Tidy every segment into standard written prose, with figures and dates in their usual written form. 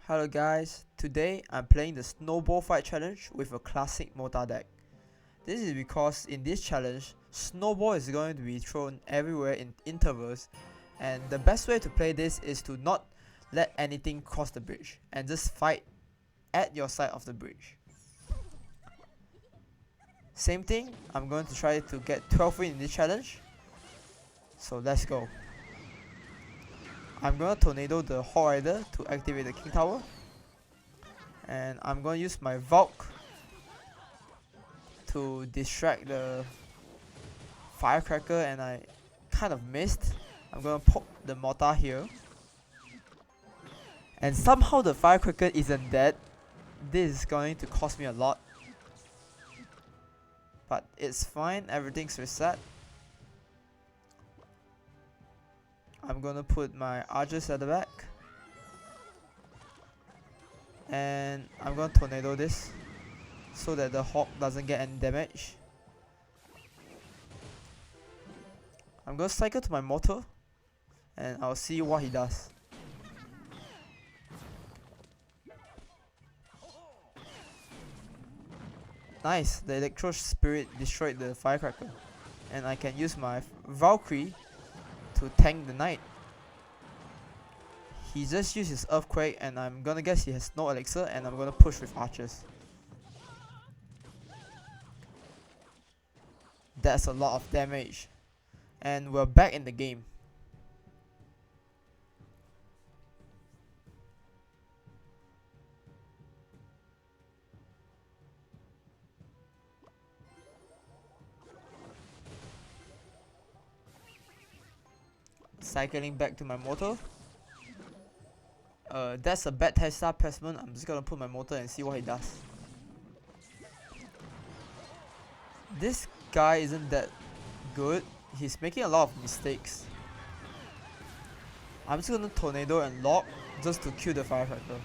Hello guys, today I'm playing the Snowball Fight Challenge with a classic mortar deck. This is because in this challenge, snowball is going to be thrown everywhere in intervals, and the best way to play this is to not let anything cross the bridge and just fight at your side of the bridge. Same thing, I'm going to try to get 12 wins in this challenge, so let's go. I'm gonna tornado the Hall Rider to activate the King Tower, and I'm gonna use my Valk to distract the Firecracker, and I kind of missed. I'm gonna poke the mortar here, and somehow the Firecracker isn't dead. This is going to cost me a lot, but it's fine, everything's reset. I'm gonna put my archers at the back, and I'm gonna tornado this so that the hawk doesn't get any damage. I'm gonna cycle to my mortar and I'll see what he does. Nice, the Electro Spirit destroyed the Firecracker, and I can use my Valkyrie to tank the knight. He just used his earthquake, and I'm gonna guess he has no elixir, and I'm gonna push with archers. That's a lot of damage, and we're back in the game. Cycling back to my mortar. That's a bad Tesla placement. I'm just gonna put my mortar and see what he does. This guy isn't that good. He's making a lot of mistakes. I'm just gonna tornado and lock just to kill the Firecracker.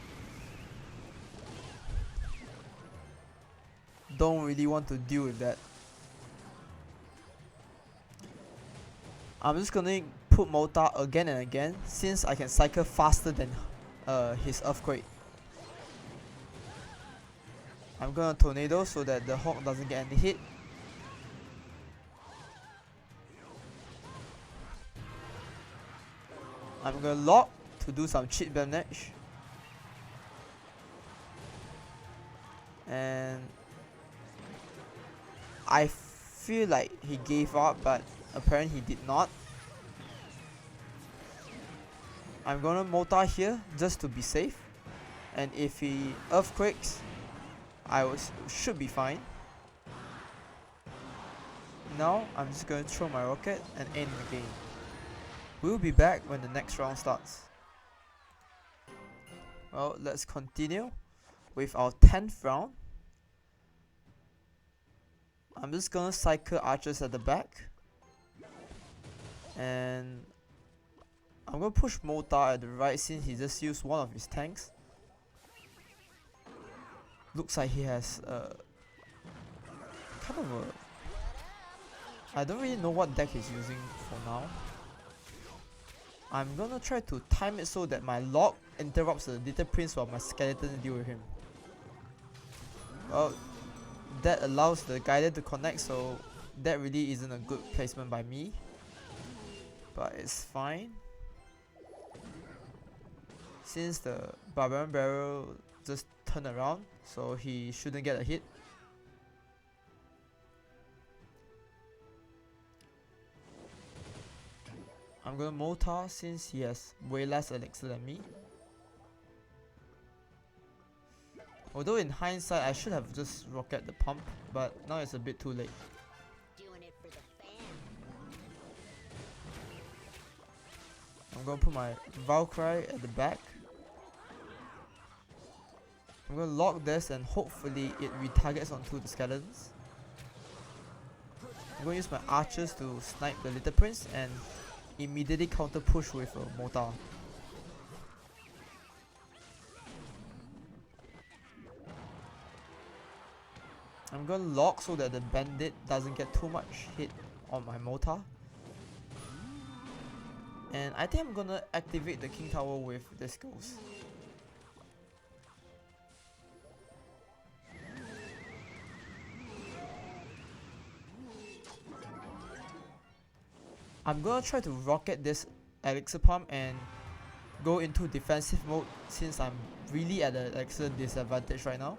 Don't really want to deal with that. I'm just gonna put mortar again and again since I can cycle faster than his earthquake. I'm gonna tornado so that the hawk doesn't get any hit. I'm gonna lock to do some cheat damage, and I feel like he gave up, but apparently he did not. I'm gonna mortar here just to be safe, and if he earthquakes, should be fine. Now I'm just gonna throw my rocket and end the game. We'll be back when the next round starts. Well, let's continue with our 10th round. I'm just gonna cycle archers at the back, and I'm gonna push mortar at the right since he just used one of his tanks. Looks like he has kind of a... I don't really know what deck he's using for now. I'm gonna try to time it so that my lock interrupts the Little Prince while my skeleton deal with him. Well, that allows the Guider to connect, so that really isn't a good placement by me, but it's fine since the Barbarian Barrel just turned around, so he shouldn't get a hit. I'm gonna mortar since he has way less elixir than me. Although in hindsight I should have just rocket the pump, but now it's a bit too late. I'm gonna put my Valkyrie at the back. I'm gonna lock this and hopefully it retargets onto the skeletons. I'm gonna use my archers to snipe the Little Prince and immediately counter push with a mortar. I'm gonna lock so that the bandit doesn't get too much hit on my mortar. And I think I'm gonna activate the King Tower with this ghost. I'm gonna try to rocket this elixir pump and go into defensive mode since I'm really at an elixir disadvantage right now.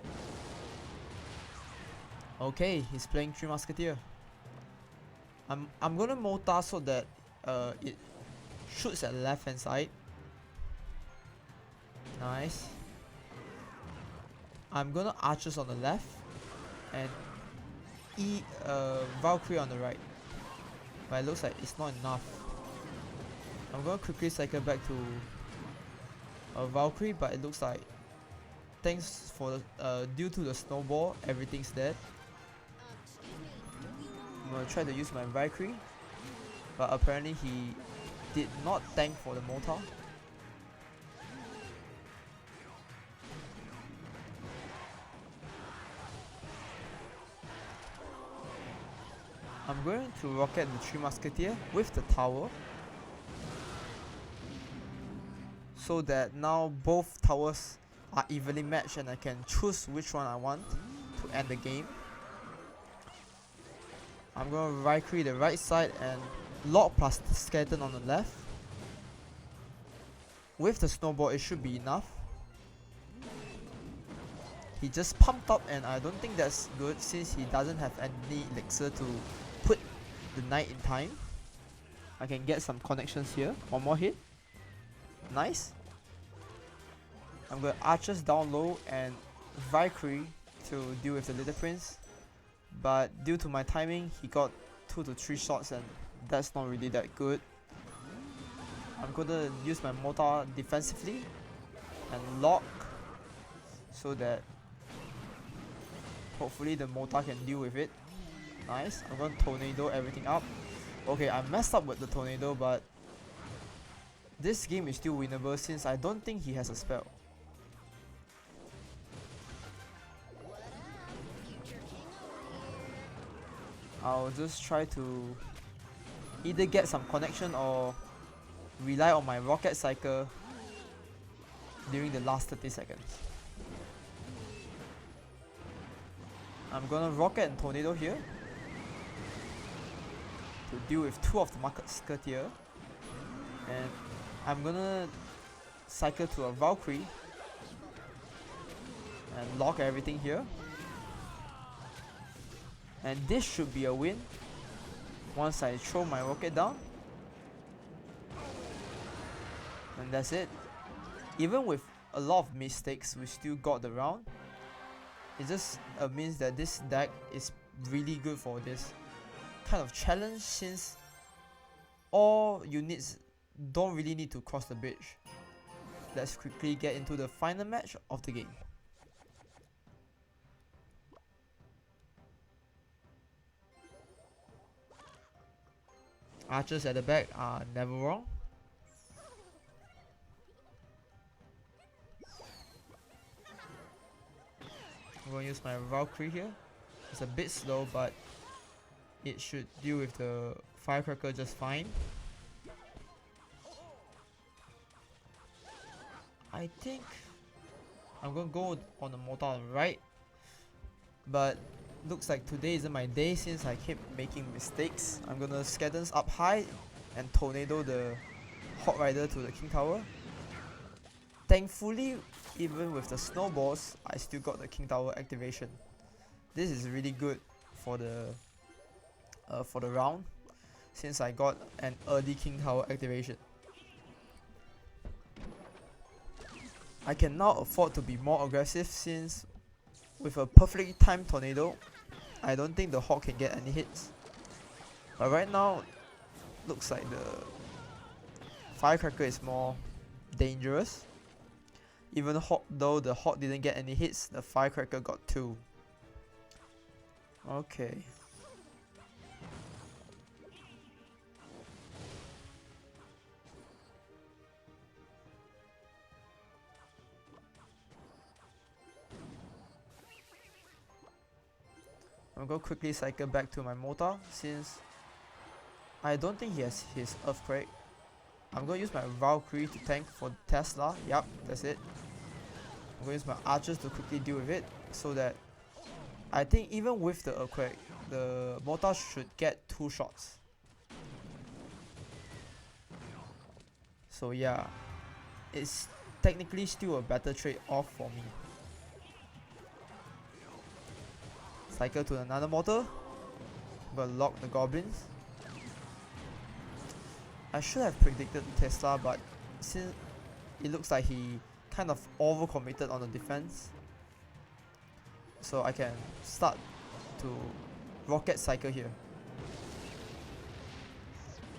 Okay, he's playing 3 Musketeer. I'm gonna mortar so that it shoots at the left hand side. Nice. I'm gonna archers on the left and Valkyrie on the right. But it looks like it's not enough. I'm gonna quickly cycle back to Valkyrie, but it looks like thanks for the due to the snowball, everything's dead. I'm gonna try to use my Valkyrie, but apparently he did not tank for the mortar. I'm going to rocket the 3 Musketeer with the tower, so that now both towers are evenly matched and I can choose which one I want to end the game. I'm going to Valkyrie the right side and lock plus the skeleton on the left. With the snowball it should be enough. He just pumped up and I don't think that's good since he doesn't have any elixir to put the knight in time. I can get some connections here. One more hit. Nice. I'm going to archers down low and Valkyrie to deal with the little prince. But due to my timing, he got 2 to 3 shots and that's not really that good. I'm going to use my mortar defensively and lock so that hopefully the mortar can deal with it. Nice. I'm going to tornado everything up. Okay, I messed up with the tornado, but this game is still winnable since I don't think he has a spell. I'll just try to either get some connection or rely on my rocket cycle during the last 30 seconds. I'm gonna rocket and tornado here to deal with 2 of the Musketeer, and I'm gonna cycle to a Valkyrie and lock everything here. And this should be a win once I throw my rocket down. And that's it. Even with a lot of mistakes, we still got the round. It just means that this deck is really good for this kind of challenge since all units don't really need to cross the bridge. Let's quickly get into the final match of the game. Archers at the back are never wrong. I'm going to use my Valkyrie here. It's a bit slow, but it should deal with the firecracker just fine. I think I'm going to go on the mortar on the right, but looks like today isn't my day since I keep making mistakes. I'm going to skeletons up high and tornado the Hot Rider to the King Tower. Thankfully, even with the snowballs, I still got the King Tower activation. This is really good for the round since I got an early King Tower activation. I can now afford to be more aggressive since with a perfectly timed tornado, I don't think the Hawk can get any hits. But right now, looks like the Firecracker is more dangerous. Even though the Hawk didn't get any hits, the Firecracker got 2. Okay. I'm going to quickly cycle back to my mortar since I don't think he has his Earthquake. I'm going to use my Valkyrie to tank for Tesla. Yup, that's it. I'm going to use my archers to quickly deal with it so that I think even with the Earthquake, the mortar should get 2 shots. So yeah, it's technically still a better trade-off for me. Cycle to another mortar. Gonna lock the goblins. I should have predicted Tesla, but since it looks like he kind of overcommitted on the defense, so I can start to rocket cycle here.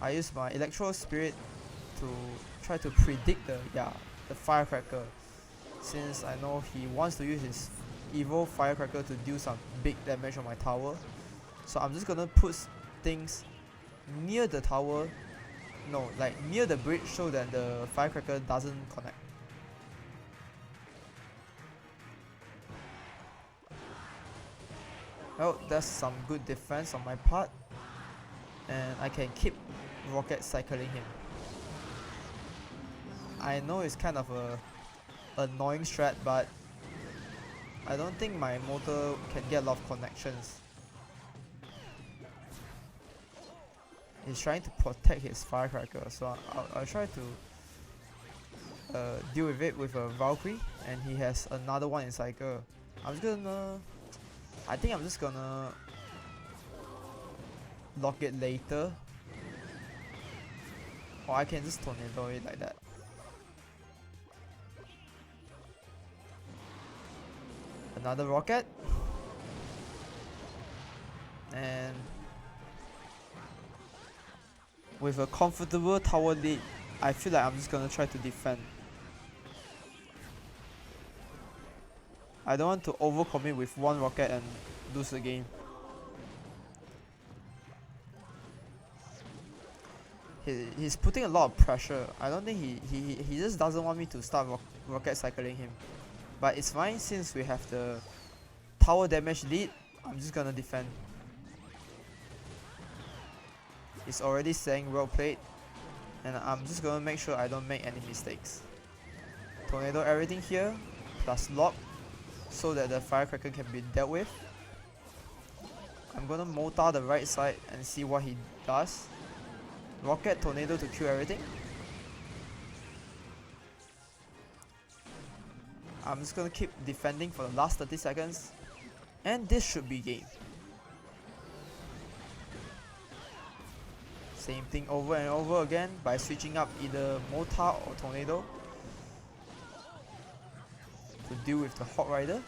I use my electro spirit to try to predict the firecracker, since I know he wants to use his evil firecracker to do some big damage on my tower. So I'm just gonna put things near the tower, no, like near the bridge, so that the firecracker doesn't connect. Well, that's some good defense on my part, and I can keep rocket cycling him. I know it's kind of a annoying strat, but I don't think my mortar can get a lot of connections. He's trying to protect his firecracker, so I'll try to deal with it with a Valkyrie, and he has another one in cycle. I think I'm just gonna lock it later, or I can just tornado it like that. Another rocket, and with a comfortable tower lead, I feel like I'm just gonna try to defend. I don't want to overcommit with one rocket and lose the game. He's putting a lot of pressure. I don't think he just doesn't want me to start rocket cycling him. But it's fine, since we have the tower damage lead. I'm just gonna defend. It's already saying well played, and I'm just gonna make sure I don't make any mistakes. Tornado everything here, plus lock, so that the firecracker can be dealt with. I'm gonna mortar the right side and see what he does. Rocket tornado to kill everything. I'm just gonna keep defending for the last 30 seconds, and this should be game. Same thing over and over again by switching up either mortar or tornado to deal with the hot rider.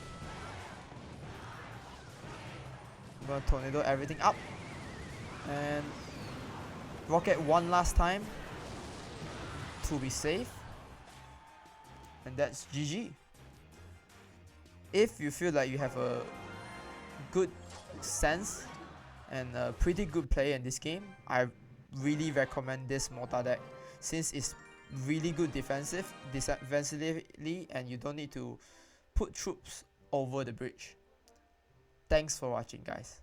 I'm gonna tornado everything up and rocket one last time to be safe, and that's GG. If you feel like you have a good sense and a pretty good play in this game, I really recommend this mortar deck, since it's really good defensively, and you don't need to put troops over the bridge. Thanks for watching, guys.